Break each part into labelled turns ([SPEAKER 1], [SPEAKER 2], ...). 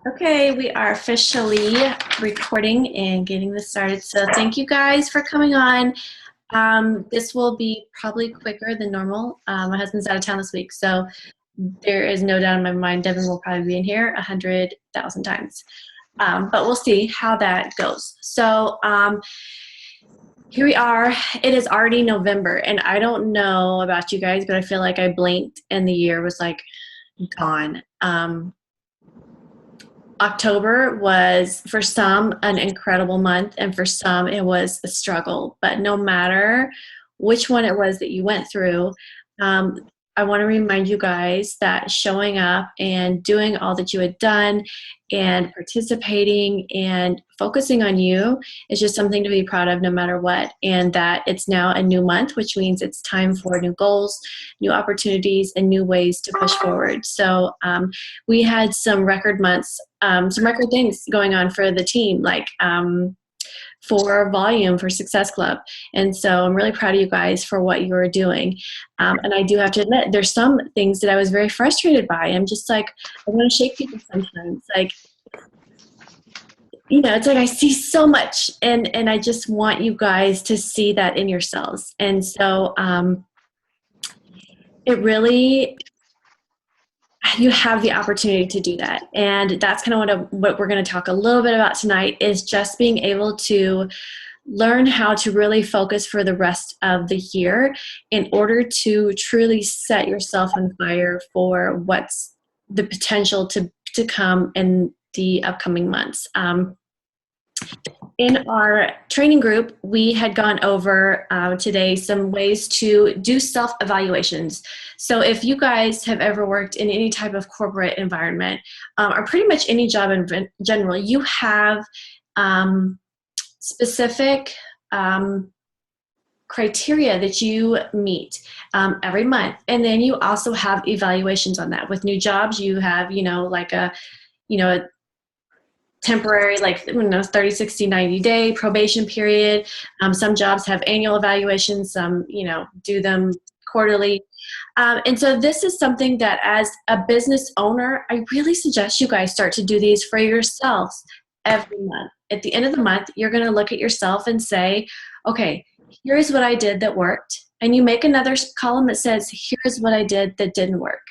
[SPEAKER 1] Okay, we are officially recording and getting this started. So thank you guys for coming on. This will be probably quicker than normal. My husband's out of town this week, so there is no doubt in my mind Devin will probably be in here 100,000 times. But we'll see how that goes. So here we are. It is already November, and I don't know about you guys, but I feel like I blinked and the year was like gone. October was for some an incredible month, and for some it was a struggle. But no matter which one it was that you went through, um, I want to remind you guys that showing up and doing all that you had done and participating and focusing on you is just something to be proud of no matter what. And that it's now a new month, which means it's time for new goals, new opportunities, and new ways to push forward. So we had some record months, some record things going on for the team, like for volume for Success Club. And so I'm really proud of you guys for what you are doing. And I do have to admit, there's some things that I was very frustrated by. I'm just like, I want to shake people sometimes. Like, you know, it's like I see so much, and I just want you guys to see that in yourselves. And so it really, you have the opportunity to do that. And that's kind of what we're going to talk a little bit about tonight, is just being able to learn how to really focus for the rest of the year in order to truly set yourself on fire for what's the potential to come in the upcoming months. In our training group, we had gone over today some ways to do self-evaluations. So if you guys have ever worked in any type of corporate environment, or pretty much any job in general, you have specific criteria that you meet every month. And then you also have evaluations on that. With new jobs, you have, like a temporary, like 30, 60, 90 day probation period. Some jobs have annual evaluations, some do them quarterly. And so this is something that, as a business owner, I really suggest you guys start to do these for yourselves every month. At the end of the month, you're going to look at yourself and say, okay, here's what I did that worked. And you make another column that says, here's what I did that didn't work.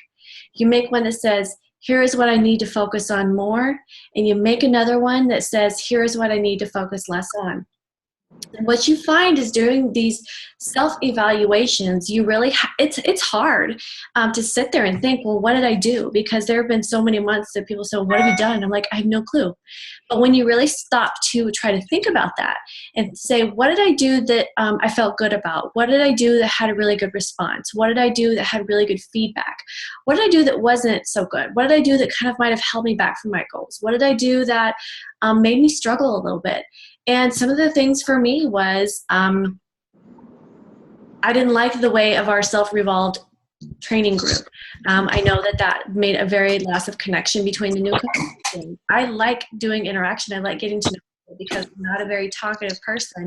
[SPEAKER 1] You make one that says, here is what I need to focus on more. And you make another one that says, here's what I need to focus less on. And what you find is, during these self-evaluations, you really, it's hard to sit there and think, well, what did I do? Because there have been so many months that people say, what have you done? I'm like, I have no clue. But when you really stop to try to think about that and say, what did I do that I felt good about? What did I do that had a really good response? What did I do that had really good feedback? What did I do that wasn't so good? What did I do that kind of might have held me back from my goals? What did I do that made me struggle a little bit? And some of the things for me was I didn't like the way of our self-revolved training group. I know that made a very loss of connection between the newcomers. I like doing interaction. I like getting to know people, because I'm not a very talkative person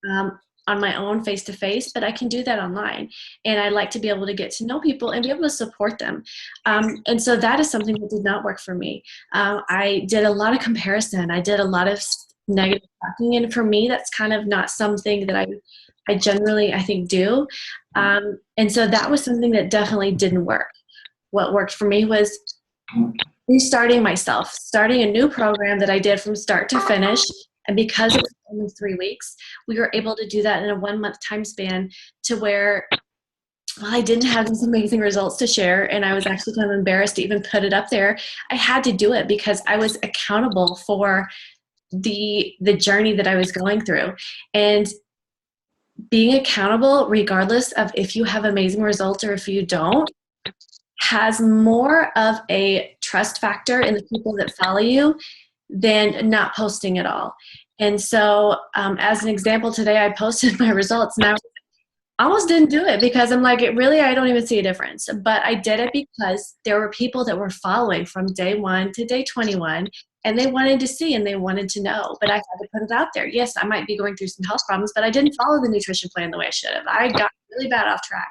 [SPEAKER 1] on my own face-to-face, but I can do that online. And I like to be able to get to know people and be able to support them. And so that is something that did not work for me. I did a lot of comparison. I did a lot of negative talking, and for me, that's kind of not something that I generally, I think, do. And so that was something that definitely didn't work. What worked for me was restarting myself, starting a new program that I did from start to finish. And because it was only 3 weeks, we were able to do that in a 1 month time span, to where, well, I didn't have these amazing results to share, and I was actually kind of embarrassed to even put it up there. I had to do it because I was accountable for the journey that I was going through. And being accountable, regardless of if you have amazing results or if you don't, has more of a trust factor in the people that follow you than not posting at all. And so as an example, today I posted my results, and I almost didn't do it because I'm like, I don't even see a difference. But I did it because there were people that were following from day 1 to day 21, and they wanted to see and they wanted to know. But I had to put it out there. Yes, I might be going through some health problems, but I didn't follow the nutrition plan the way I should have. I got really bad off track.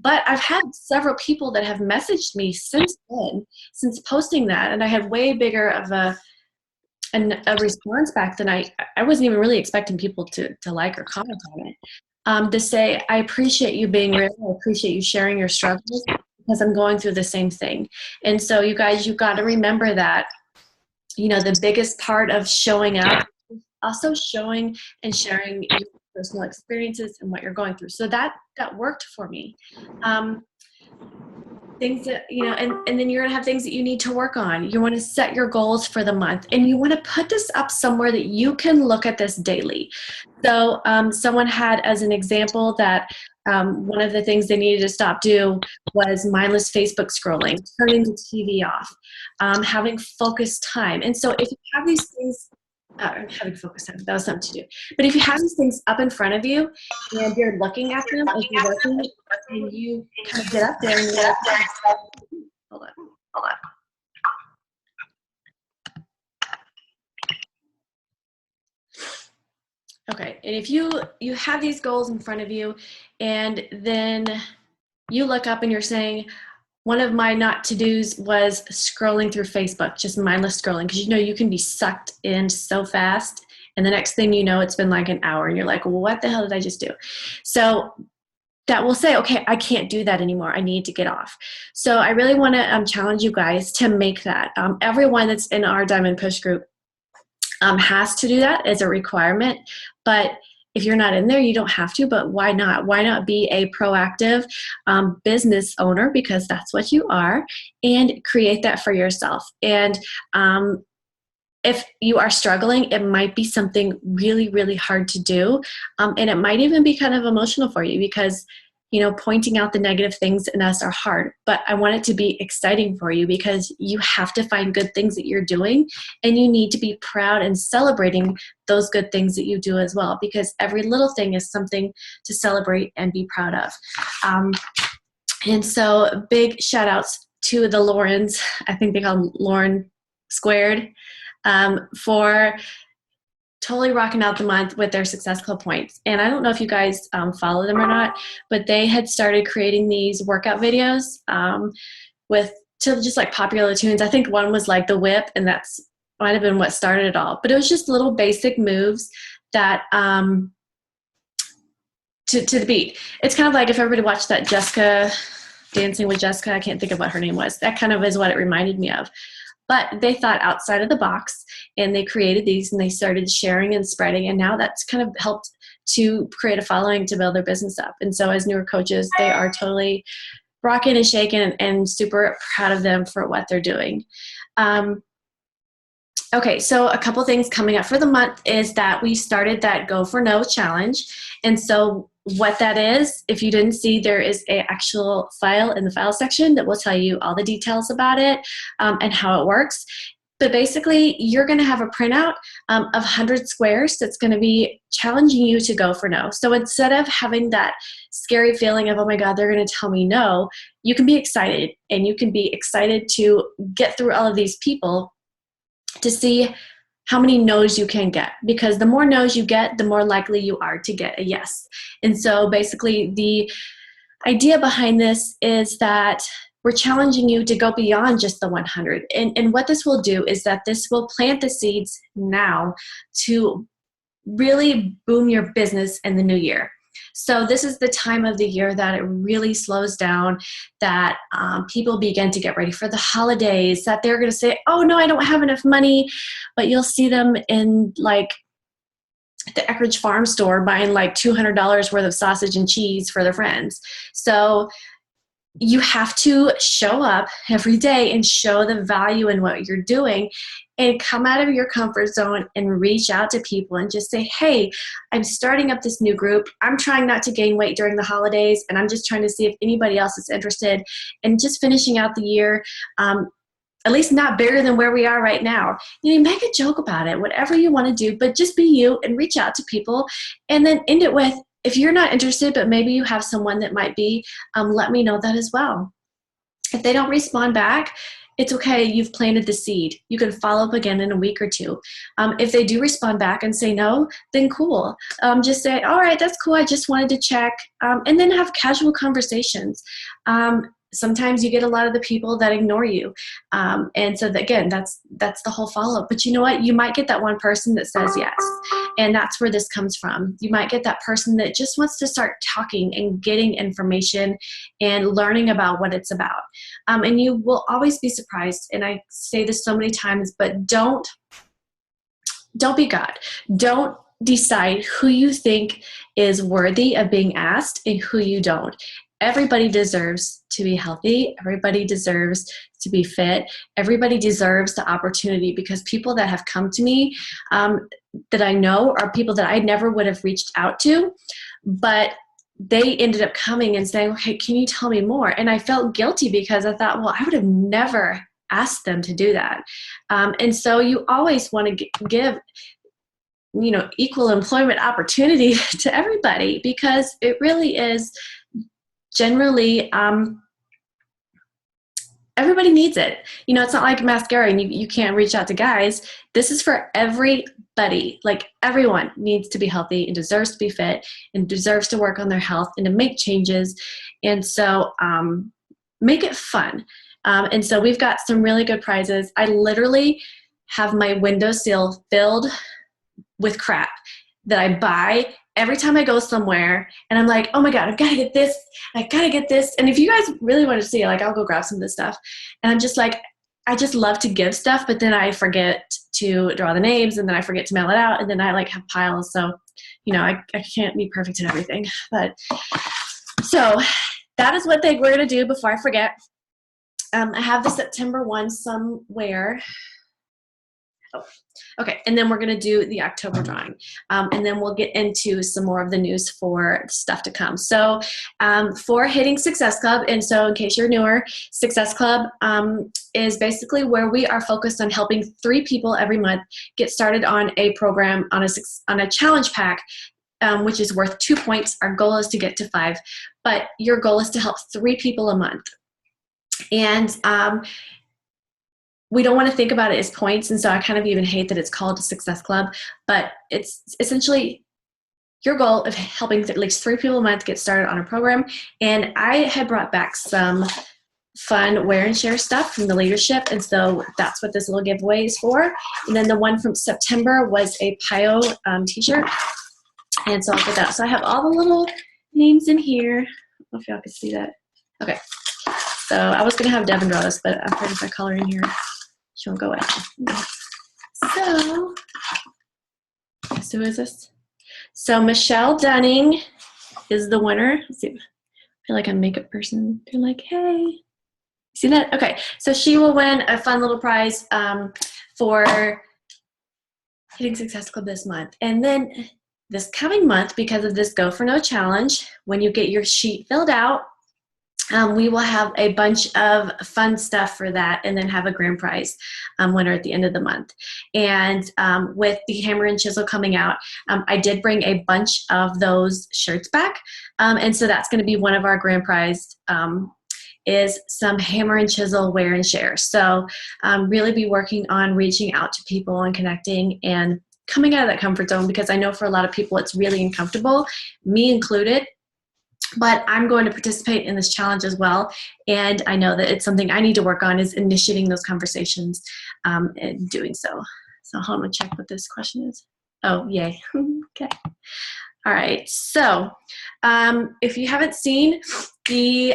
[SPEAKER 1] But I've had several people that have messaged me since then, since posting that, and I had way bigger of a response back than I wasn't even really expecting people to like or comment on it. To say, I appreciate you being real, I appreciate you sharing your struggles because I'm going through the same thing. And so you guys, you've got to remember that, the biggest part of showing up, also showing and sharing your personal experiences and what you're going through. So that worked for me. Things that, and then you're going to have things that you need to work on. You want to set your goals for the month, and you want to put this up somewhere that you can look at this daily. So someone had as an example that one of the things they needed to stop do was mindless Facebook scrolling, turning the TV off, having focused time. And so if you have these things, having focused time, that was something to do. But if you have these things up in front of you and you're looking at them as you're working, and you kind of get up there and you're like, hold on. Okay, and if you have these goals in front of you, and then you look up and you're saying, one of my not to-dos was scrolling through Facebook, just mindless scrolling, because you can be sucked in so fast, and the next thing you know, it's been like an hour, and you're like, well, what the hell did I just do? So that will say, okay, I can't do that anymore. I need to get off. So I really want to challenge you guys to make that. Everyone that's in our Diamond Push group has to do that as a requirement. But if you're not in there, you don't have to, but why not? Why not be a proactive business owner, because that's what you are, and create that for yourself. And if you are struggling, it might be something really, really hard to do. And it might even be kind of emotional for you because, pointing out the negative things in us are hard. But I want it to be exciting for you because you have to find good things that you're doing, and you need to be proud and celebrating those good things that you do as well, because every little thing is something to celebrate and be proud of. And so big shout outs to the Laurens. I think they call them Lauren Squared. For totally rocking out the month with their Success Club points. And I don't know if you guys follow them or not, but they had started creating these workout videos to just like popular tunes. I think one was like the whip, and that's might have been what started it all. But it was just little basic moves that to the beat. It's kind of like if everybody watched that Jessica Dancing with Jessica, I can't think of what her name was. That kind of is what it reminded me of. But they thought outside of the box, and they created these, and they started sharing and spreading, and now that's kind of helped to create a following to build their business up. And so as newer coaches, they are totally rocking and shaking, and super proud of them for what they're doing. Okay, so a couple things coming up for the month is that we started that Go for No challenge. And so what that is, if you didn't see, there is an actual file in the file section that will tell you all the details about it and how it works. But basically, you're going to have a printout of 100 squares that's going to be challenging you to go for no. So instead of having that scary feeling of, oh my God, they're going to tell me no, you can be excited, and you can be excited to get through all of these people to see how many no's you can get, because the more no's you get, the more likely you are to get a yes. And so basically the idea behind this is that we're challenging you to go beyond just the 100. And what this will do is that this will plant the seeds now to really boom your business in the new year. So this is the time of the year that it really slows down, that people begin to get ready for the holidays, that they're going to say, oh no, I don't have enough money. But you'll see them in like the Eckridge Farm store buying like $200 worth of sausage and cheese for their friends. So you have to show up every day and show the value in what you're doing, and come out of your comfort zone and reach out to people and just say, hey, I'm starting up this new group. I'm trying not to gain weight during the holidays, and I'm just trying to see if anybody else is interested in just finishing out the year, at least not bigger than where we are right now. Make a joke about it, whatever you want to do, but just be you and reach out to people, and then end it with, if you're not interested, but maybe you have someone that might be, let me know that as well. If they don't respond back, it's okay. You've planted the seed. You can follow up again in a week or two. If they do respond back and say no, then cool. Just say, all right, that's cool. I just wanted to check. And then have casual conversations. Sometimes you get a lot of the people that ignore you. And so again, that's the whole follow-up. But you know what? You might get that one person that says yes. And that's where this comes from. You might get that person that just wants to start talking and getting information and learning about what it's about. And you will always be surprised. And I say this so many times, but don't be God. Don't decide who you think is worthy of being asked and who you don't. Everybody deserves to be healthy. Everybody deserves to be fit. Everybody deserves the opportunity, because people that have come to me that I know are people that I never would have reached out to, but they ended up coming and saying, hey, can you tell me more? And I felt guilty because I thought, well, I would have never asked them to do that. And so you always want to give equal employment opportunity to everybody, because it really is generally, everybody needs it. It's not like mascara and you can't reach out to guys. This is for everybody. Like, everyone needs to be healthy and deserves to be fit and deserves to work on their health and to make changes. And so make it fun. And so we've got some really good prizes. I literally have my windowsill filled with crap that I buy every time I go somewhere, and I'm like, oh my God, I've got to get this. I got to get this. And if you guys really want to see it, like, I'll go grab some of this stuff. And I'm just like, I just love to give stuff, but then I forget to draw the names, and then I forget to mail it out, and then I have piles. So, I can't be perfect in everything. But so that is what we're going to do before I forget. I have the September one somewhere. Oh, okay. And then we're going to do the October drawing. And then we'll get into some more of the news for stuff to come. So for Hitting Success Club, and so in case you're newer, Success Club is basically where we are focused on helping 3 people every month get started on a program, on a challenge pack, which is worth 2 points. Our goal is to get to 5, but your goal is to help 3 people a month. And we don't want to think about it as points, and so I kind of even hate that it's called a Success Club, but it's essentially your goal of helping at least 3 people a month get started on a program. And I had brought back some fun wear and share stuff from the leadership, and so that's what this little giveaway is for. And then the one from September was a PIO t-shirt, and so I'll put that. So I have all the little names in here. I don't know if y'all can see that. Okay, so I was going to have Devin draw this, but I'm afraid if I color in here, she won't go away. So who is this? So Michelle Dunning is the winner. Let's see. I feel like I'm a makeup person. They're like, hey. See that? Okay. So she will win a fun little prize for Hitting Success Club this month. And then this coming month, because of this Go for No challenge, when you get your sheet filled out, we will have a bunch of fun stuff for that, and then have a grand prize winner at the end of the month. And with the Hammer and Chisel coming out, I did bring a bunch of those shirts back. And so that's going to be one of our grand prize is some Hammer and Chisel wear and share. So really be working on reaching out to people and connecting and coming out of that comfort zone, because I know for a lot of people it's really uncomfortable, me included. But I'm going to participate in this challenge as well. And I know that it's something I need to work on, is initiating those conversations and doing so. So hold on, I'm going to check what this question is. Oh, yay. Okay. All right. So if you haven't seen, the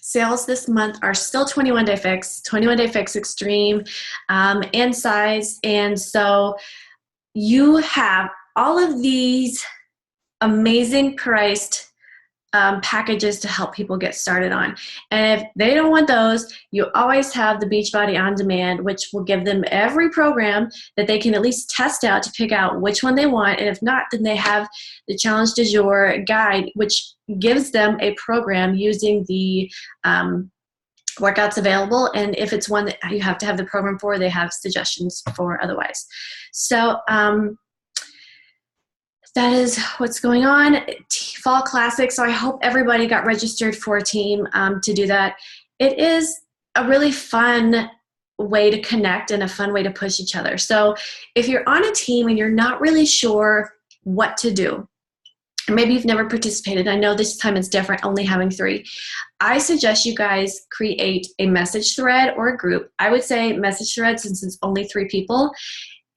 [SPEAKER 1] sales this month are still 21-day fix, 21-day fix extreme and size. And so you have all of these amazing priced packages to help people get started on. And if they don't want those, you always have the Beachbody On Demand, which will give them every program that they can at least test out to pick out which one they want. And if not, then they have the Challenge du Jour guide, which gives them a program using the workouts available. And if it's one that you have to have the program for, they have suggestions for otherwise. So that is what's going on. Fall Classic. So I hope everybody got registered for a team to do that. It is a really fun way to connect and a fun way to push each other. So if you're on a team and you're not really sure what to do, or maybe you've never participated, I know this time it's different, only having 3. I suggest you guys create a message thread or a group. I would say message thread since it's only 3 people.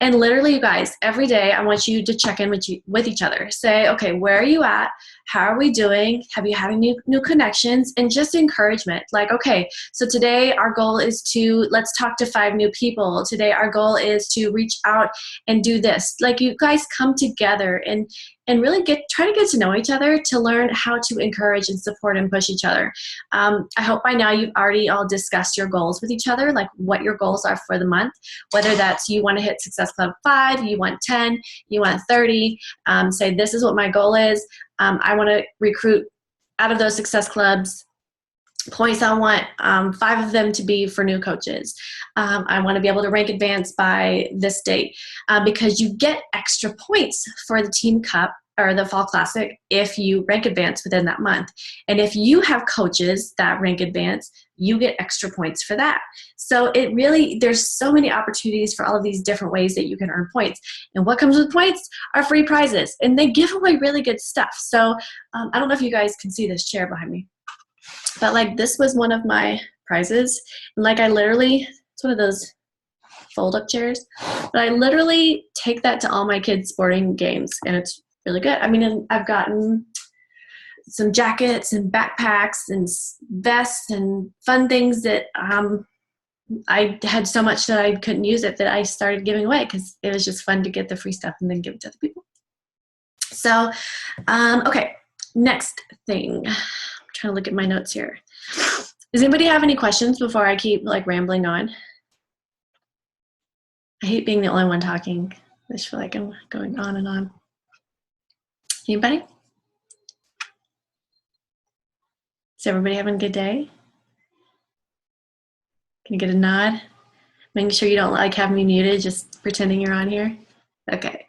[SPEAKER 1] And literally, you guys, every day I want you to check in with each other. Say, okay, where are you at? How are we doing? Have you had any new connections? And just encouragement. Like, okay, so today our goal is let's talk to 5 new people. Today our goal is to reach out and do this. Like, you guys come together and really try to get to know each other, to learn how to encourage and support and push each other. I hope by now you've already all discussed your goals with each other, like what your goals are for the month, whether that's you want to hit Success Club 5, you want 10, you want 30, say this is what my goal is. I want to recruit out of those Success Clubs points. I want 5 of them to be for new coaches. I want to be able to rank advance by this date because you get extra points for the Team Cup or the Fall Classic if you rank advance within that month. And if you have coaches that rank advance, you get extra points for that. So there's so many opportunities for all of these different ways that you can earn points. And what comes with points are free prizes. And they give away really good stuff. So I don't know if you guys can see this chair behind me, but like this was one of my prizes. And like it's one of those fold-up chairs. But I literally take that to all my kids' sporting games, and it's really good. I mean, I've gotten some jackets and backpacks and vests and fun things that I had so much that I couldn't use it that I started giving away because it was just fun to get the free stuff and then give it to other people. So, okay, next thing. I'm trying to look at my notes here. Does anybody have any questions before I keep like rambling on? I hate being the only one talking. I just feel like I'm going on and on. Anybody? Is everybody having a good day? Can you get a nod? Making sure you don't like have me muted, just pretending you're on here. Okay.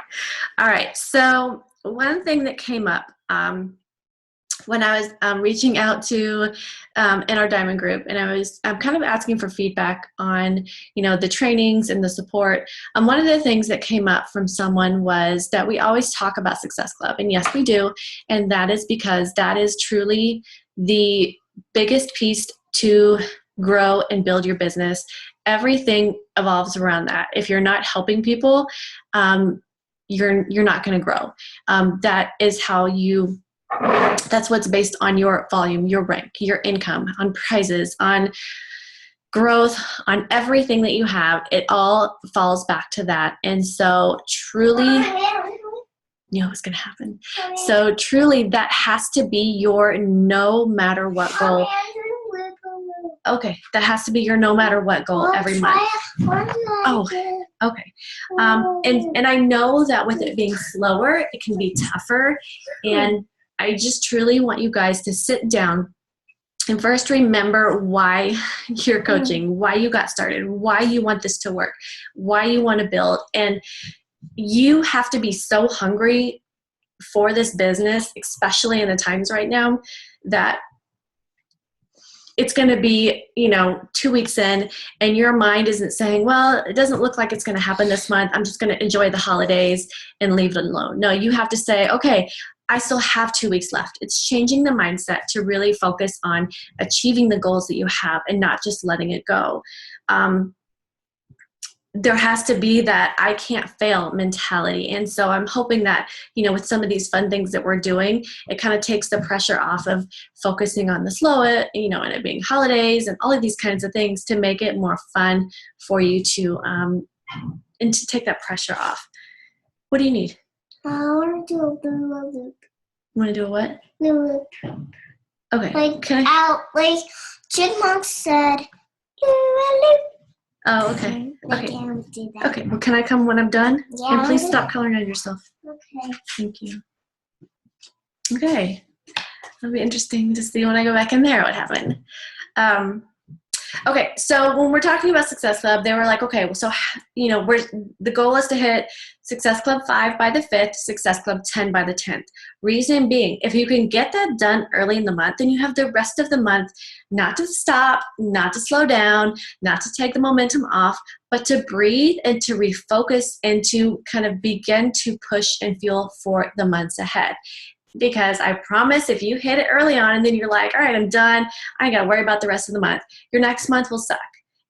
[SPEAKER 1] All right. So one thing that came up when I was reaching out to in our Diamond group, and I was kind of asking for feedback on, the trainings and the support. One of the things that came up from someone was that we always talk about Success Club, and yes, we do, and that is because that is truly the biggest piece to grow and build your business. Everything evolves around that. If you're not helping people, you're not going to grow. That is how that's what's based on your volume, your rank, your income, on prizes, on growth, on everything that you have. It all falls back to that. And so truly, what's going to happen. So truly, that has to be your no matter what goal. Okay, that has to be your no matter what goal every month. Oh, okay. And I know that with it being slower, it can be tougher. And I just truly want you guys to sit down and first remember why you're coaching, why you got started, why you want this to work, why you want to build. And you have to be so hungry for this business, especially in the times right now, that it's going to be, 2 weeks in and your mind isn't saying, well, it doesn't look like it's going to happen this month. I'm just going to enjoy the holidays and leave it alone. No, you have to say, okay, I still have 2 weeks left. It's changing the mindset to really focus on achieving the goals that you have and not just letting it go. There has to be that I can't fail mentality. And so I'm hoping that, with some of these fun things that we're doing, it kind of takes the pressure off of focusing on the slow, and it being holidays and all of these kinds of things to make it more fun for you to, and to take that pressure off. What do you need?
[SPEAKER 2] I want to do a blue loop.
[SPEAKER 1] You want to do a what?
[SPEAKER 2] Blue loop.
[SPEAKER 1] Okay.
[SPEAKER 2] Like Chipmunk said, do a loop.
[SPEAKER 1] Oh, okay.
[SPEAKER 2] I
[SPEAKER 1] Okay.
[SPEAKER 2] can't do that.
[SPEAKER 1] Okay. Well, can I come when I'm done?
[SPEAKER 2] Yeah.
[SPEAKER 1] And please stop coloring on yourself.
[SPEAKER 2] Okay.
[SPEAKER 1] Thank you. Okay. It'll be interesting to see when I go back in there what happened. Okay, so when we're talking about Success Club, they were like, okay, well, so, the goal is to hit Success Club 5 by the 5th, Success Club 10 by the 10th. Reason being, if you can get that done early in the month, then you have the rest of the month not to stop, not to slow down, not to take the momentum off, but to breathe and to refocus and to kind of begin to push and fuel for the months ahead. Because I promise if you hit it early on and then you're like, all right, I'm done, I ain't got to worry about the rest of the month, your next month will suck.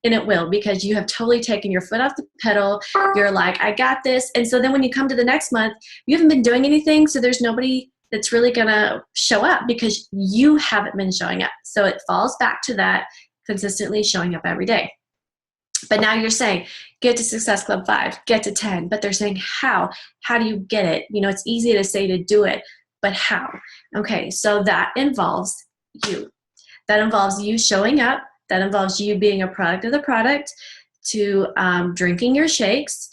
[SPEAKER 1] And it will, because you have totally taken your foot off the pedal. You're like, I got this. And so then when you come to the next month, you haven't been doing anything, so there's nobody that's really going to show up because you haven't been showing up. So it falls back to that consistently showing up every day. But now you're saying, get to Success Club 5, get to 10. But they're saying, how? How do you get it? It's easy to say to do it, but how? Okay, so that involves you. That involves you showing up. That involves you being a product of the product, to drinking your shakes,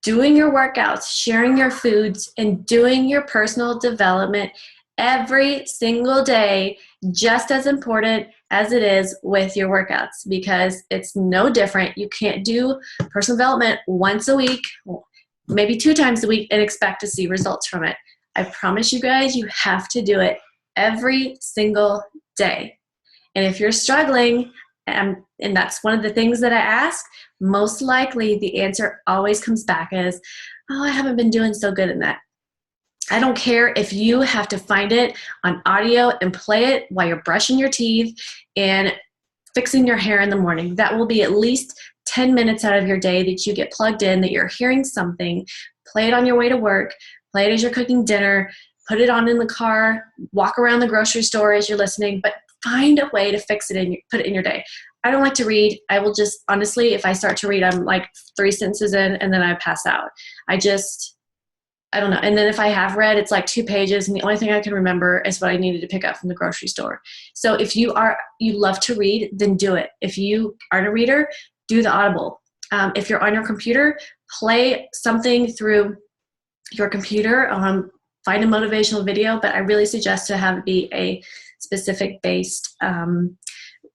[SPEAKER 1] doing your workouts, sharing your foods, and doing your personal development every single day, just as important as it is with your workouts, because it's no different. You can't do personal development once a week, maybe 2 times a week, and expect to see results from it. I promise you guys, you have to do it every single day. And if you're struggling, and that's one of the things that I ask, most likely the answer always comes back as, oh, I haven't been doing so good in that. I don't care if you have to find it on audio and play it while you're brushing your teeth and fixing your hair in the morning. That will be at least 10 minutes out of your day that you get plugged in, that you're hearing something. Play it on your way to work. Play it as you're cooking dinner. Put it on in the car. Walk around the grocery store as you're listening. But find a way to fix it and put it in your day. I don't like to read. I will just, honestly, if I start to read, I'm like 3 sentences in and then I pass out. I don't know. And then if I have read, it's like 2 pages, and the only thing I can remember is what I needed to pick up from the grocery store. So if you love to read, then do it. If you aren't a reader, do the Audible. If you're on your computer, play something through your computer. Find a motivational video, but I really suggest to have it be a specific based,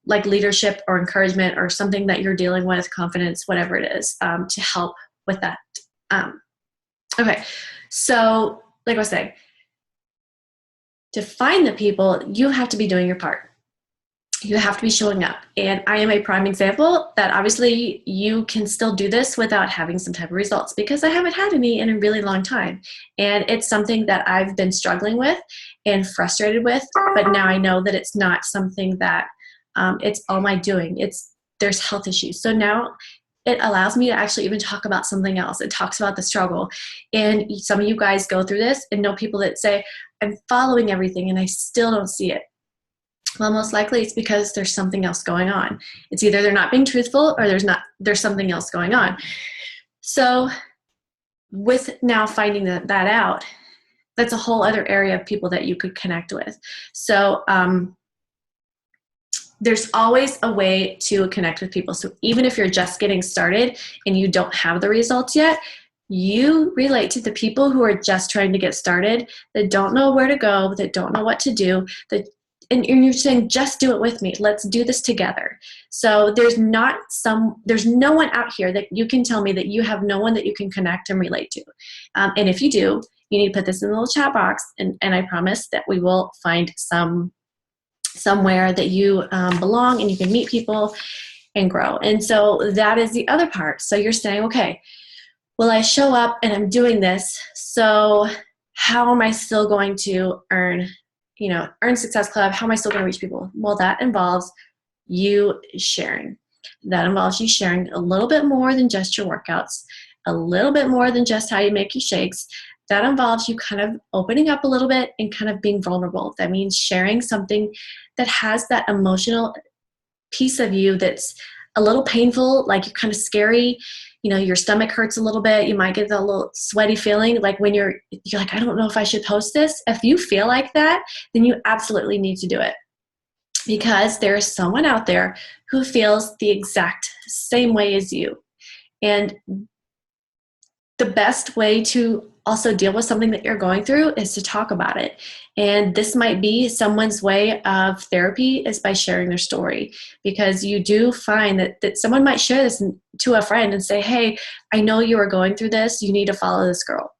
[SPEAKER 1] like leadership or encouragement or something that you're dealing with, confidence, whatever it is, to help with that. Okay, so like I was saying, to find the people, you have to be doing your part. You have to be showing up. And I am a prime example that obviously you can still do this without having some type of results, because I haven't had any in a really long time. And it's something that I've been struggling with and frustrated with, but now I know that it's not something that it's all my doing. There's health issues. So now it allows me to actually even talk about something else. It talks about the struggle. And some of you guys go through this and know people that say, I'm following everything and I still don't see it. Well, most likely it's because there's something else going on. It's either they're not being truthful or there's something else going on. So with now finding that out, that's a whole other area of people that you could connect with. So there's always a way to connect with people. So even if you're just getting started and you don't have the results yet, you relate to the people who are just trying to get started, that don't know where to go, that don't know what to do, and you're saying, just do it with me. Let's do this together. So there's no one out here that you can tell me that you have no one that you can connect and relate to. And if you do, you need to put this in the little chat box, and I promise that we will find somewhere that you belong and you can meet people and grow. And so that is the other part. So you're saying, okay, well, I show up and I'm doing this, so how am I still going to earn Success Club? How am I still going to reach people? Well, that involves you sharing. That involves you sharing a little bit more than just your workouts, a little bit more than just how you make your shakes. That involves you kind of opening up a little bit and kind of being vulnerable. That means sharing something that has that emotional piece of you that's a little painful, like you're kind of scary. Your stomach hurts a little bit. You might get a little sweaty feeling, like when you're like, I don't know if I should post this. If you feel like that, then you absolutely need to do it, because there's someone out there who feels the exact same way as you. And the best way to also deal with something that you're going through is to talk about it. And this might be someone's way of therapy is by sharing their story, because you do find that someone might share this to a friend and say, hey, I know you are going through this. You need to follow this girl.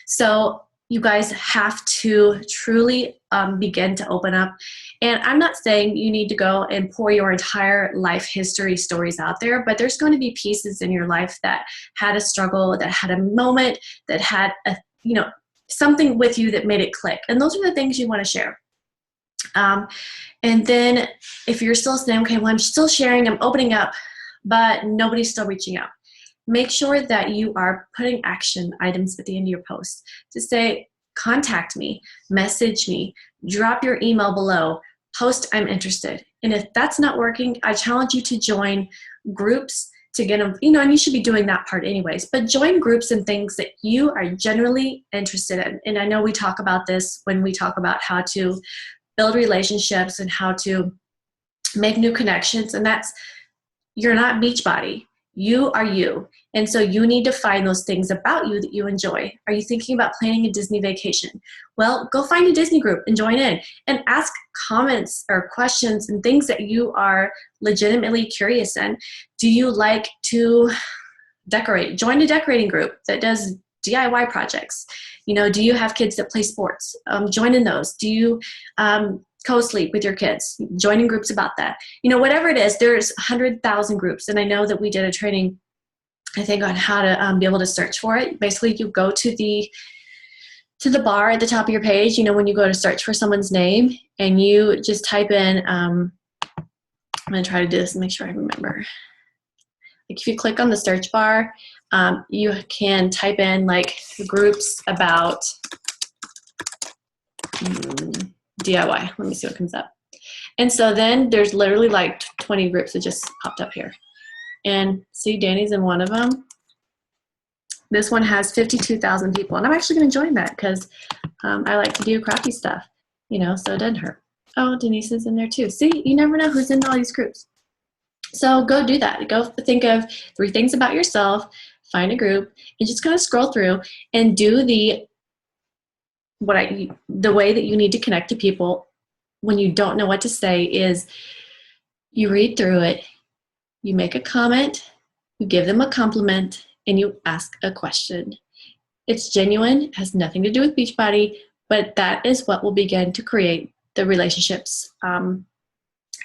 [SPEAKER 1] So you guys have to truly begin to open up. And I'm not saying you need to go and pour your entire life history stories out there, but there's going to be pieces in your life that had a struggle, that had a moment, that had a, something with you that made it click. And those are the things you want to share. And then if you're still saying, okay, well, I'm still sharing, I'm opening up, but nobody's still reaching out, make sure that you are putting action items at the end of your post to say, contact me, message me, drop your email below, post I'm interested. And if that's not working, I challenge you to join groups to get them, and you should be doing that part anyways, but join groups and things that you are generally interested in. And I know we talk about this when we talk about how to build relationships and how to make new connections. And that's, you're not Beachbody. You are you. And so you need to find those things about you that you enjoy. Are you thinking about planning a Disney vacation? Well, go find a Disney group and join in and ask comments or questions and things that you are legitimately curious in. Do you like to decorate? Join a decorating group that does DIY projects. Do you have kids that play sports? Join in those. Do you co-sleep with your kids? Join in groups about that. Whatever it is, there's 100,000 groups. And I know that we did a training, I think, on how to be able to search for it. Basically, you go to the bar at the top of your page, when you go to search for someone's name, and you just type in, I'm going to try to do this and make sure I remember. Like if you click on the search bar, you can type in like groups about DIY. Let me see what comes up. And so then there's literally like 20 groups that just popped up here. And see, Danny's in one of them. This one has 52,000 people. And I'm actually going to join that because I like to do crafty stuff, so it doesn't hurt. Oh, Denise is in there too. See, you never know who's in all these groups. So go do that. Go think of 3 things about yourself, find a group, and just kind of scroll through and do the way that you need to connect to people when you don't know what to say is you read through it, you make a comment, you give them a compliment, and you ask a question. It's genuine, has nothing to do with Beachbody, but that is what will begin to create the relationships and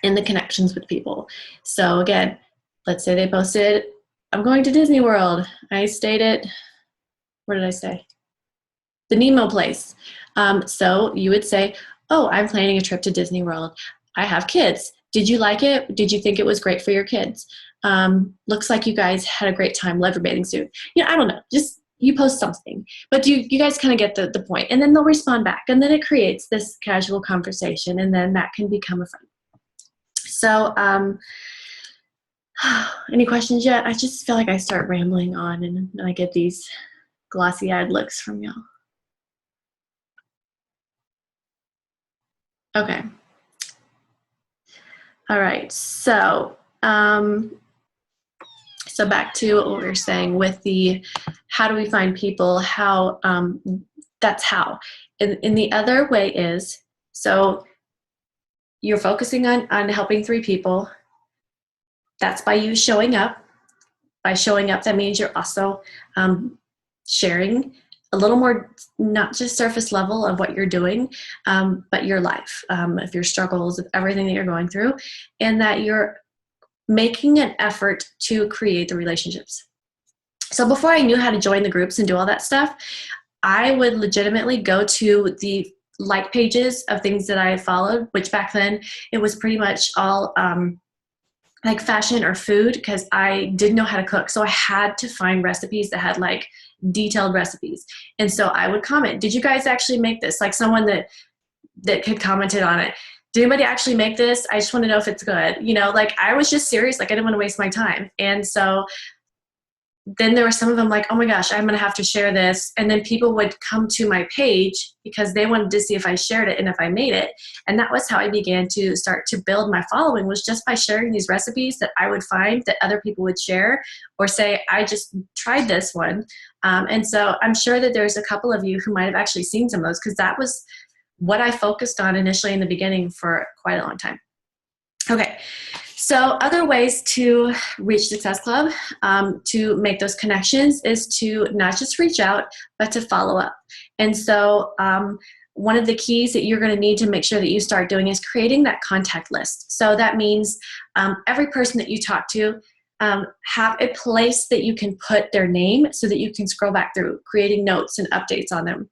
[SPEAKER 1] the connections with people. So again, let's say they posted, I'm going to Disney World. I stayed at, where did I stay? The Nemo place. So you would say, oh, I'm planning a trip to Disney World. I have kids. Did you like it? Did you think it was great for your kids? Looks like you guys had a great time. Love your bathing suit. I don't know. Just you post something. But you guys kind of get the point. And then they'll respond back. And then it creates this casual conversation. And then that can become a friend. So any questions yet? I just feel like I start rambling on and I get these glossy-eyed looks from y'all. Okay. All right. So back to what we were saying with the how do we find people, how that's how. And the other way is, so you're focusing on helping 3 people. That's by you showing up. By showing up, that means you're also sharing a little more, not just surface level of what you're doing, but your life, of your struggles, of everything that you're going through, and that you're making an effort to create the relationships. So before I knew how to join the groups and do all that stuff, I would legitimately go to the like pages of things that I followed, which back then it was pretty much all like fashion or food, because I didn't know how to cook. So I had to find recipes that had like detailed recipes. And so I would comment, did you guys actually make this? Like someone that had commented on it. Did anybody actually make this? I just want to know if it's good. Like I was just serious. Like I didn't want to waste my time. And so then there were some of them like, oh my gosh, I'm going to have to share this. And then people would come to my page because they wanted to see if I shared it and if I made it. And that was how I began to start to build my following, was just by sharing these recipes that I would find that other people would share or say, I just tried this one. And so I'm sure that there's a couple of you who might have actually seen some of those, because that was what I focused on initially in the beginning for quite a long time. Okay, so other ways to reach Success Club, to make those connections, is to not just reach out, but to follow up. And so one of the keys that you're going to need to make sure that you start doing is creating that contact list. So that means every person that you talk to, have a place that you can put their name so that you can scroll back through, creating notes and updates on them.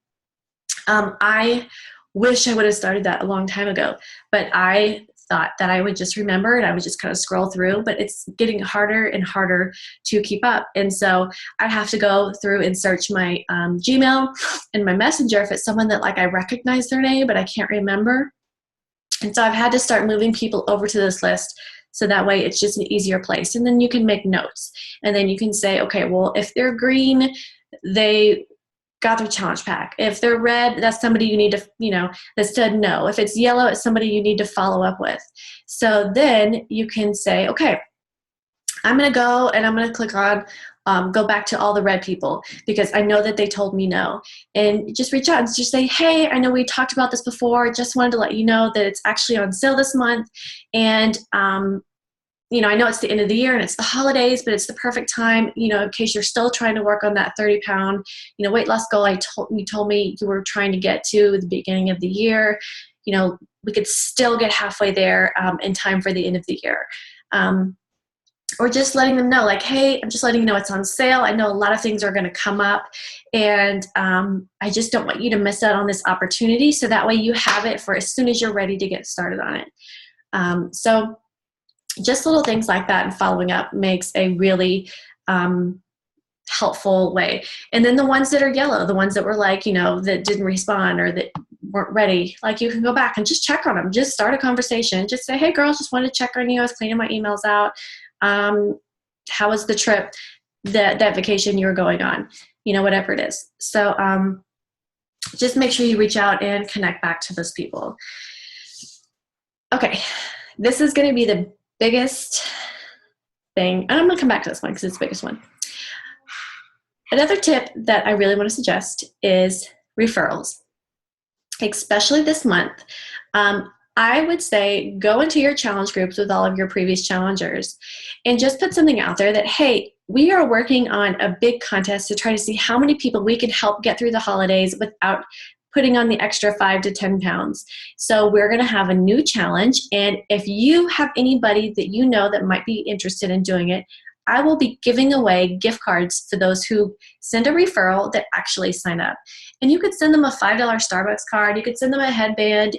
[SPEAKER 1] I wish I would have started that a long time ago, but I thought that I would just remember and I would just kind of scroll through, but it's getting harder and harder to keep up. And so I have to go through and search my Gmail and my Messenger if it's someone that like I recognize their name, but I can't remember. And so I've had to start moving people over to this list, so that way it's just an easier place. And then you can make notes, and then you can say, okay, well, if they're green, they got their challenge pack. If they're red, that's somebody you need to, that said no. If it's yellow, it's somebody you need to follow up with. So then you can say, okay, I'm going to go and I'm going to click on, go back to all the red people because I know that they told me no. And just reach out and just say, hey, I know we talked about this before. Just wanted to let you know that it's actually on sale this month. And, I know it's the end of the year and it's the holidays, but it's the perfect time, in case you're still trying to work on that 30-pound, weight loss goal you told me you were trying to get to at the beginning of the year. We could still get halfway there in time for the end of the year. Or just letting them know, like, hey, I'm just letting you know it's on sale. I know a lot of things are going to come up, and I just don't want you to miss out on this opportunity. So that way you have it for as soon as you're ready to get started on it. So just little things like that and following up makes a really helpful way. And then the ones that are yellow, the ones that were like, that didn't respond or that weren't ready, like you can go back and just check on them. Just start a conversation. Just say, hey, girls, just wanted to check on you. I was cleaning my emails out. How was the trip, that vacation you were going on, whatever it is. So just make sure you reach out and connect back to those people. Okay, this is going to be the biggest thing, and I'm going to come back to this one because it's the biggest one. Another tip that I really want to suggest is referrals, especially this month. I would say go into your challenge groups with all of your previous challengers and just put something out there that, hey, we are working on a big contest to try to see how many people we can help get through the holidays without putting on the extra 5 to 10 pounds. So we're going to have a new challenge. And if you have anybody that you know that might be interested in doing it, I will be giving away gift cards for those who send a referral that actually sign up. And you could send them a $5 Starbucks card. You could send them a headband.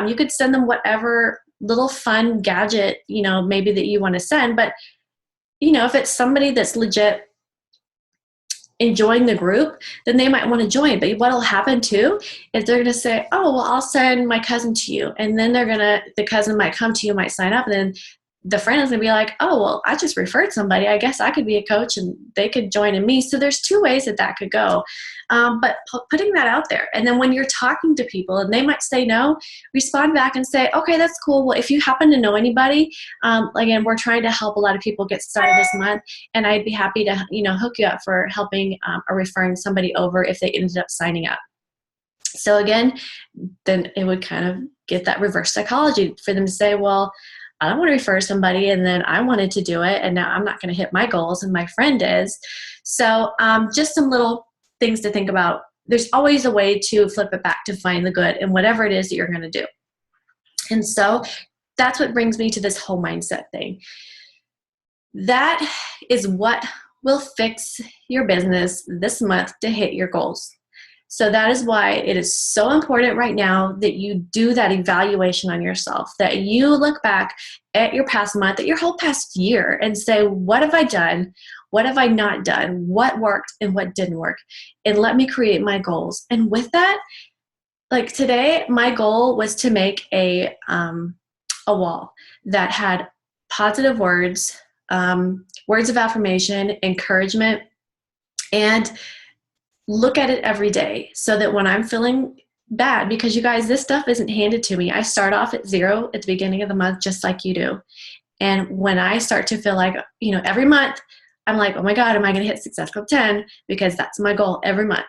[SPEAKER 1] You could send them whatever little fun gadget, maybe that you want to send. But, if it's somebody that's legit enjoying the group, then they might want to join. But what'll happen too is they're going to say, oh, well, I'll send my cousin to you. And then the cousin might come to you, might sign up. And then the friend is going to be like, oh, well, I just referred somebody. I guess I could be a coach and they could join in me. So there's 2 ways that could go. But putting that out there. And then when you're talking to people and they might say no, respond back and say, okay, that's cool. Well, if you happen to know anybody, again, we're trying to help a lot of people get started this month. And I'd be happy to, hook you up for helping or referring somebody over if they ended up signing up. So again, then it would kind of get that reverse psychology for them to say, well, I don't want to refer somebody and then I wanted to do it and now I'm not going to hit my goals and my friend is. So just some little things to think about. There's always a way to flip it back to find the good in whatever it is that you're going to do. And so that's what brings me to this whole mindset thing. That is what will fix your business this month to hit your goals. So that is why it is so important right now that you do that evaluation on yourself, that you look back at your past month, at your whole past year and say, what have I done? What have I not done? What worked and what didn't work? And let me create my goals. And with that, like today, my goal was to make a wall that had positive words words of affirmation, encouragement, and look at it every day so that when I'm feeling bad, because you guys, this stuff isn't handed to me. I start off at 0 at the beginning of the month, just like you do. And when I start to feel like, every month, I'm like, oh my God, am I going to hit Success Club 10? Because that's my goal every month.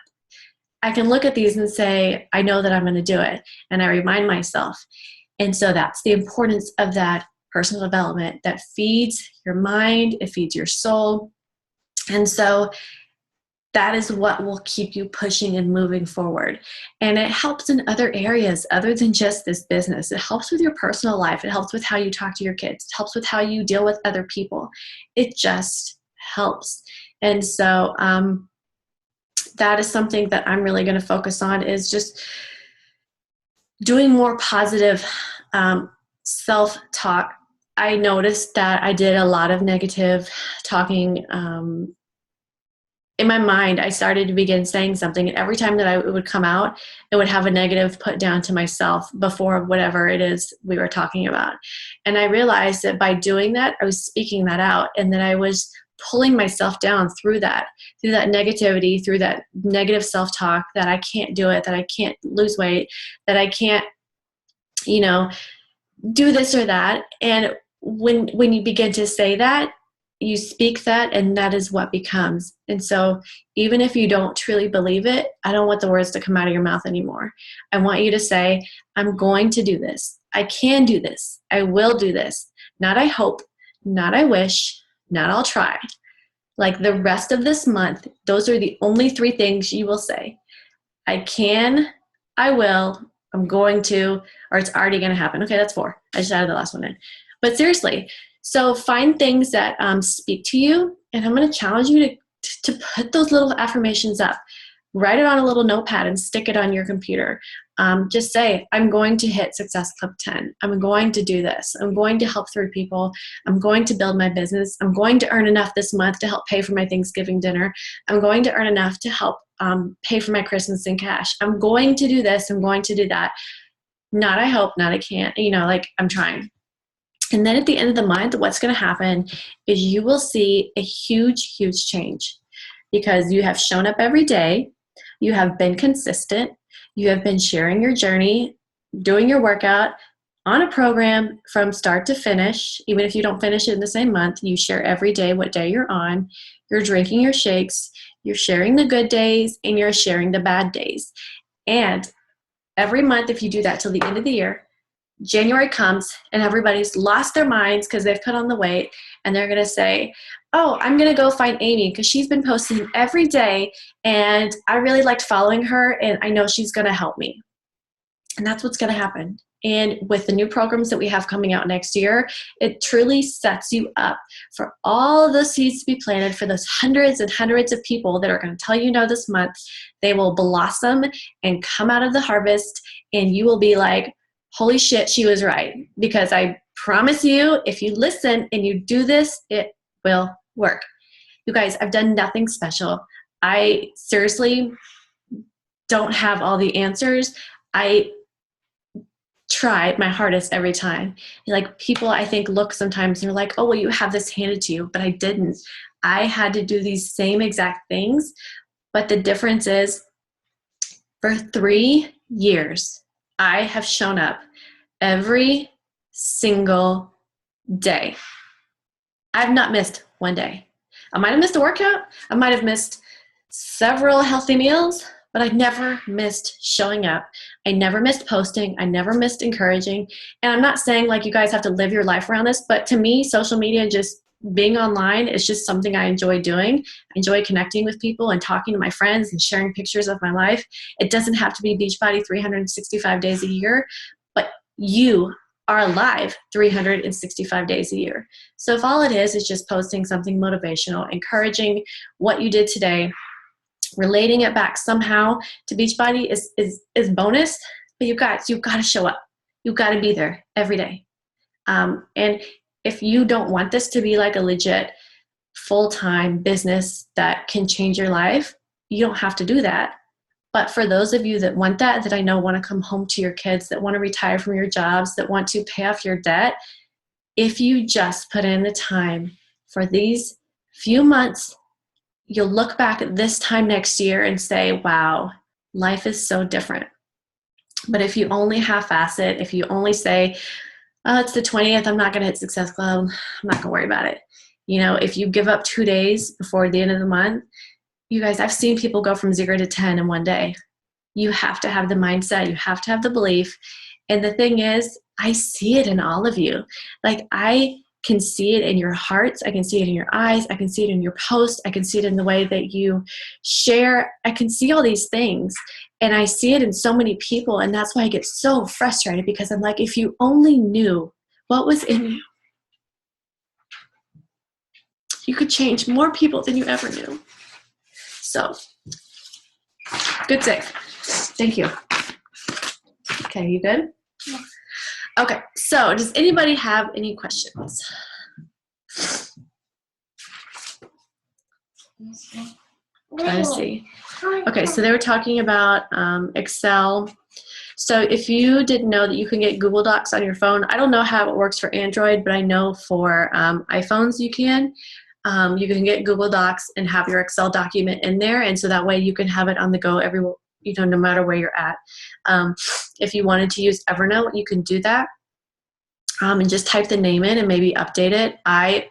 [SPEAKER 1] I can look at these and say, I know that I'm going to do it. And I remind myself. And so that's the importance of that personal development that feeds your mind, it feeds your soul. And so that is what will keep you pushing and moving forward. And it helps in other areas other than just this business. It helps with your personal life. It helps with how you talk to your kids. It helps with how you deal with other people. It just helps. And so that is something that I'm really going to focus on, is just doing more positive self-talk. I noticed that I did a lot of negative talking in my mind. I started to begin saying something, and every time that it would come out, it would have a negative put down to myself before whatever it is we were talking about. And I realized that by doing that, I was speaking that out, and that I was pulling myself down through that negativity, through that negative self-talk, that I can't do it, that I can't lose weight, that I can't, do this or that. And when you begin to say that, you speak that, and that is what becomes. And so even if you don't truly believe it, I don't want the words to come out of your mouth anymore. I want you to say, I'm going to do this. I can do this. I will do this. Not I hope, not I wish, not I'll try. Like the rest of this month, those are the only 3 things you will say. I can, I will, I'm going to, or it's already going to happen. Okay, that's 4. I just added the last one in. But seriously, so find things that speak to you, and I'm going to challenge you to put those little affirmations up. Write it on a little notepad and stick it on your computer. Just say, I'm going to hit Success Club 10. I'm going to do this. I'm going to help 3 people. I'm going to build my business. I'm going to earn enough this month to help pay for my Thanksgiving dinner. I'm going to earn enough to help pay for my Christmas in cash. I'm going to do this. I'm going to do that. Not I hope, not I can't, I'm trying. And then at the end of the month, what's going to happen is you will see a huge, huge change, because you have shown up every day. You have been consistent. You have been sharing your journey, doing your workout on a program from start to finish. Even if you don't finish it in the same month, you share every day what day you're on. You're drinking your shakes. You're sharing the good days, and you're sharing the bad days. And every month, if you do that till the end of the year, January comes and everybody's lost their minds because they've put on the weight, and they're going to say, oh, I'm going to go find Amy because she's been posting every day and I really liked following her and I know she's going to help me. And that's what's going to happen. And with the new programs that we have coming out next year, it truly sets you up for all of those seeds to be planted for those hundreds and hundreds of people that are going to tell you no this month. They will blossom and come out of the harvest, and you will be like, holy shit, she was right. Because I promise you, if you listen and you do this, it will work. You guys, I've done nothing special. I seriously don't have all the answers. I try my hardest every time. Like, people, I think, look sometimes and they're like, oh, well, you have this handed to you, but I didn't. I had to do these same exact things, but the difference is for 3 years, I have shown up every single day. I've not missed one day. I might have missed a workout. I might have missed several healthy meals, but I never missed showing up. I never missed posting. I never missed encouraging. And I'm not saying like you guys have to live your life around this, but to me, social media, just being online, is just something I enjoy doing. I enjoy connecting with people and talking to my friends and sharing pictures of my life. It doesn't have to be Beachbody 365 days a year, but you are alive 365 days a year. So if all it is just posting something motivational, encouraging what you did today, relating it back somehow to Beachbody is bonus, but you've got to show up. You've got to be there every day. And if you don't want this to be like a legit full-time business that can change your life, you don't have to do that. But for those of you that want that I know want to come home to your kids, that want to retire from your jobs, that want to pay off your debt, if you just put in the time for these few months, you'll look back at this time next year and say, wow, life is so different. But if you only half-ass it, if you only say, oh, it's the 20th, I'm not going to hit Success Club, I'm not going to worry about it. You know, if you give up 2 days before the end of the month, you guys, I've seen people go from 0 to 10 in one day. You have to have the mindset. You have to have the belief. And the thing is, I see it in all of you. Like, I can see it in your hearts. I can see it in your eyes. I can see it in your posts. I can see it in the way that you share. I can see all these things. And I see it in so many people. And that's why I get so frustrated, because I'm like, if you only knew what was in you, you could change more people than you ever knew. So, good save. Thank you. Okay, you good?
[SPEAKER 2] Yeah.
[SPEAKER 1] Okay, so does anybody have any questions? Trying to see. Okay, so they were talking about Excel. So if you didn't know that you can get Google Docs on your phone, I don't know how it works for Android, but I know for iPhones you can. You can get Google Docs and have your Excel document in there, and so that way you can have it on the go everywhere, you know, no matter where you're at. If you wanted to use Evernote, you can do that, and just type the name in and maybe update it. I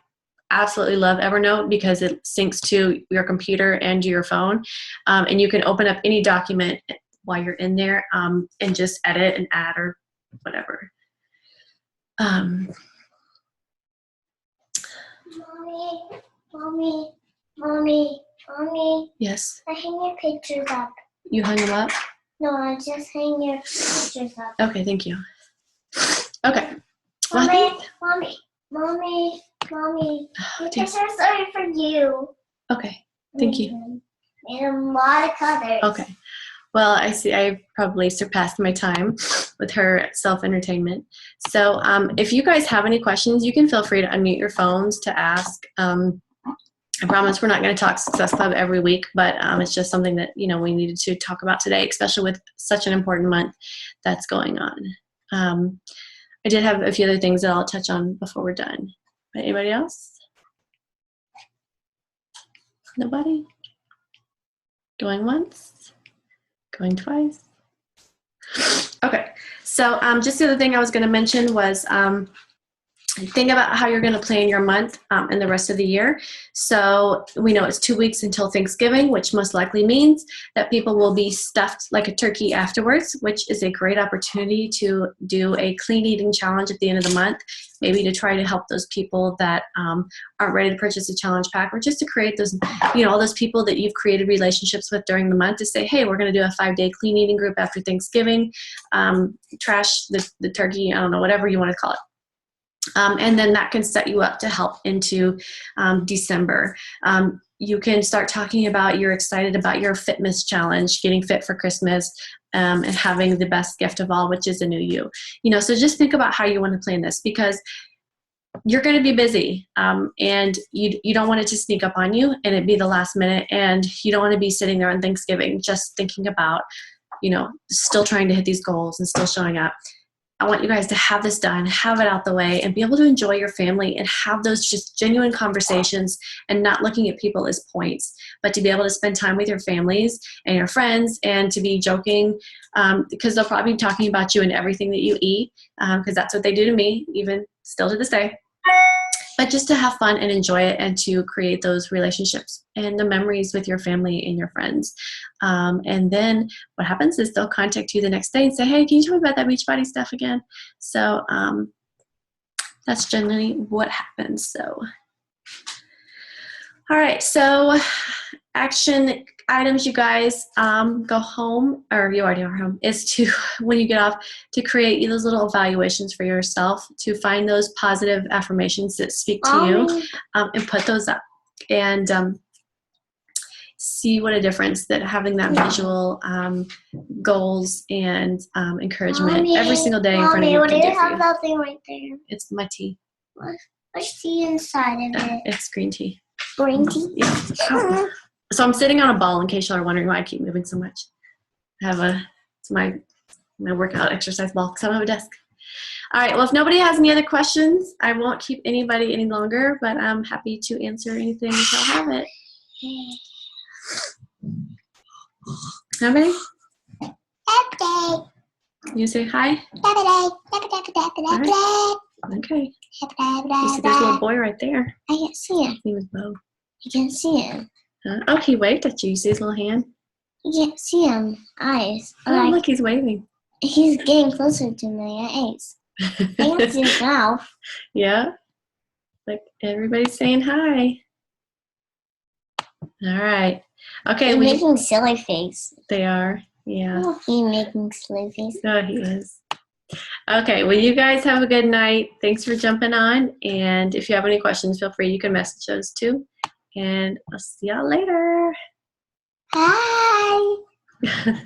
[SPEAKER 1] absolutely love Evernote because it syncs to your computer and your phone, and you can open up any document while you're in there, and just edit and add or whatever.
[SPEAKER 2] Mommy.
[SPEAKER 1] Yes.
[SPEAKER 2] I hang your pictures up.
[SPEAKER 1] You hung them up?
[SPEAKER 2] No, I just hang your pictures up.
[SPEAKER 1] Okay, thank you. Okay. Well,
[SPEAKER 2] Mommy.
[SPEAKER 1] Oh,
[SPEAKER 2] These pictures are for you.
[SPEAKER 1] okay, thank you.
[SPEAKER 2] Made a lot of colors.
[SPEAKER 1] Okay. Well, I see I probably surpassed my time with her self-entertainment. So if you guys have any questions, you can feel free to unmute your phones to ask. I promise we're not going to talk Success Club every week, but it's just something that, you know, we needed to talk about today, especially with such an important month that's going on. I did have a few other things that I'll touch on before we're done. Anybody else? Nobody? Going once? Going twice? Okay, so just the other thing I was going to mention was think about how you're going to plan your month and the rest of the year. So we know it's 2 weeks until Thanksgiving, which most likely means that people will be stuffed like a turkey afterwards, which is a great opportunity to do a clean eating challenge at the end of the month, maybe to try to help those people that aren't ready to purchase a challenge pack, or just to create those, you know, all those people that you've created relationships with during the month to say, hey, we're going to do a 5-day clean eating group after Thanksgiving, trash the turkey, I don't know, whatever you want to call it. And then that can set you up to help into December. You can start talking about you're excited about your fitness challenge, getting fit for Christmas, and having the best gift of all, which is a new you. You know, so just think about how you want to plan this, because you're going to be busy, and you don't want it to sneak up on you and it be the last minute, and you don't want to be sitting there on Thanksgiving just thinking about, you know, still trying to hit these goals and still showing up. I want you guys to have this done, have it out the way, and be able to enjoy your family and have those just genuine conversations, and not looking at people as points, but to be able to spend time with your families and your friends, and to be joking, because they'll probably be talking about you and everything that you eat, because that's what they do to me, even still to this day. But just to have fun and enjoy it, and to create those relationships and the memories with your family and your friends. And then what happens is they'll contact you the next day and say, hey, can you tell me about that Beachbody stuff again? So that's generally what happens. So, all right. So action items, you guys, go home, or you already are home, is to, when you get off, to create those little evaluations for yourself, to find those positive affirmations that speak to you, and put those up, and see what a difference that having that visual goals and encouragement every single day in front of you can do for you.
[SPEAKER 2] What do you have that thing right there?
[SPEAKER 1] It's my tea.
[SPEAKER 2] What's the inside of it?
[SPEAKER 1] It's green tea.
[SPEAKER 2] Green tea?
[SPEAKER 1] Yeah. So I'm sitting on a ball, in case y'all are wondering why I keep moving so much. It's my workout exercise ball, because I don't have a desk. All right. Well, if nobody has any other questions, I won't keep anybody any longer, but I'm happy to answer anything if y'all have it. Nobody? You say hi? All right. Okay. You see, there's a little boy right there.
[SPEAKER 2] I can't see him.
[SPEAKER 1] His name is Bo.
[SPEAKER 2] You can't see him.
[SPEAKER 1] Oh, he waved at you. You see his little hand?
[SPEAKER 2] You can't see him. Eyes.
[SPEAKER 1] Oh,
[SPEAKER 2] Like,
[SPEAKER 1] look, he's waving.
[SPEAKER 2] he's getting closer to my eyes. I can see his mouth.
[SPEAKER 1] Yeah. Like everybody's saying hi. All right. Okay.
[SPEAKER 2] He's making silly face.
[SPEAKER 1] They are. Yeah.
[SPEAKER 2] Oh, he's making silly face.
[SPEAKER 1] Oh, he is. Okay. Well, you guys have a good night. Thanks for jumping on. And if you have any questions, feel free. You can message those too. And I'll see y'all later.
[SPEAKER 2] Hi.